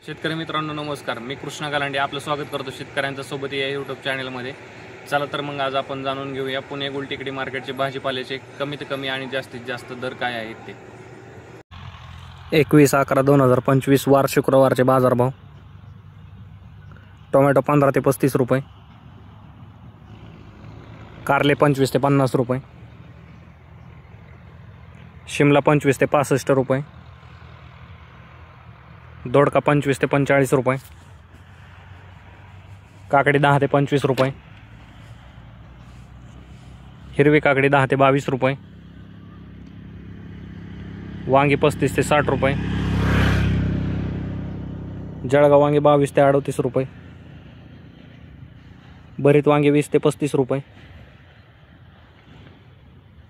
शेतकरी मित्रांनो नमस्कार, मी कृष्णा गालांडे आपलं स्वागत करतो शेतकऱ्यांच्या सोबत या यूट्यूब चॅनलमध्ये। चला तर मग आज आपण जाणून घेऊया पुणे गुलटेकडी मार्केटचे भाजीपाल्याचे कमीत कमी आणि जास्तीत जास्त दर काय आहेत ते। 21/11/2025 वार शुक्रवारचे बाजारभाव। टोमॅटो 15 ते 35 रुपये, कारले 25 ते 50 रुपये, शिमला 25 ते 65 रुपये, दोडका 25 ते 45 रुपये, काकडी 10 ते 25 रुपये, हिरवी काकडी 10 ते 22 रुपये, वांगी 35 ते 60 रुपये, जळगाव वांगी 22 ते 38 रुपये, भरीत वांगी 20 ते 35 रुपये,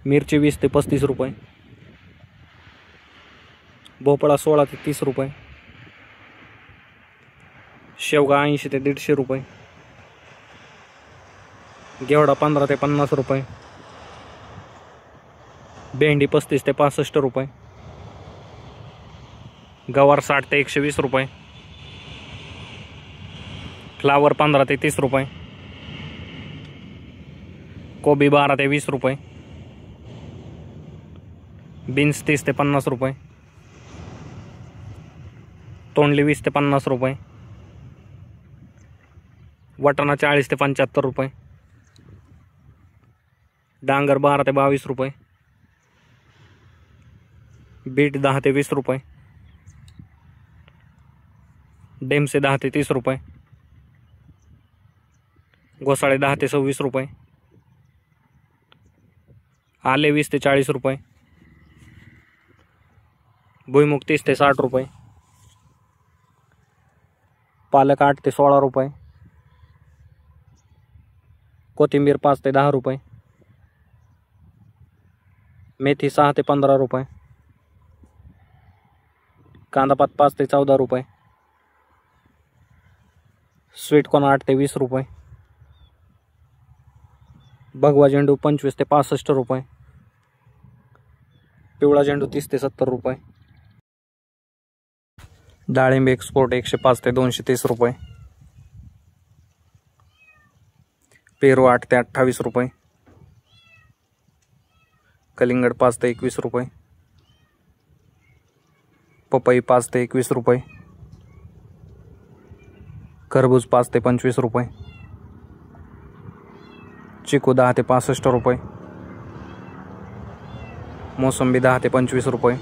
मिरची 20 ते 35 रुपये, भोपळा 16 ते 30 रुपये, शेवगा 80 ते 150 रुपये, घेवडा 15 ते 50 रुपये, भेंडी 35 ते 65 रुपये, गवार 60 ते 120 रुपये, फ्लावर 15 ते 30 रुपये, कोबी 12 ते 20 रुपये, बीन्स 30 ते 50 रुपये, तोंडली 20 ते 50 रुपये, वाटाणा 40 ते 75 रुपये, डांगर 12 ते 22 रुपये, बीट 10 ते 20 रुपये, डेमसे 10 ते 30 रुपये, घोसाळे 10 ते 26 रुपये, आले 20 ते 40 रुपये, भुईमुग 30 ते 60 रुपये, पालक 8 ते 16 रुपये, कोथिंबीर 5 ते 10 रुपये, मेथी 6 ते 15 रुपये, कांदापात 5 ते 14 रुपये, स्वीटकॉर्न 8 ते 20 रुपये, भगवा झेंडू 25 ते 65 रुपये, पिवळा झेंडू 30 ते 70 रुपये, डाळिंब एक्सपोर्ट 105 ते 230 रुपये, पेरू 8 ते 28 रुपये, कलिंगड 5 ते 21 रुपये, पपई 5 ते 21 रुपये, खरबूज 5 ते 25 रुपये, चिकू 10 ते 65 रुपये, मोसंबी 10 ते 25 रुपये,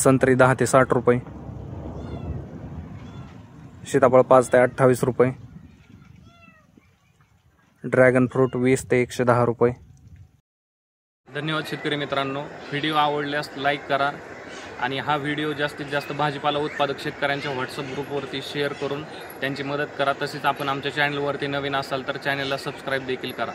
संत्री 10 ते 60 रुपये, सीताफळ 5 ते 28 रुपये, ड्रॅगन फ्रूट 20 ते 110 रुपये। धन्यवाद शेतकरी मित्रांनो, व्हिडिओ आवडल्यास लाईक करा आणि हा व्हिडिओ जास्तीत जास्त भाजीपाला उत्पादक शेतकऱ्यांच्या व्हॉट्सअप ग्रुपवरती शेअर करून त्यांची मदत करा। तसेच आपण आमच्या चॅनलवरती नवीन असाल तर चॅनलला सबस्क्राईब देखील करा।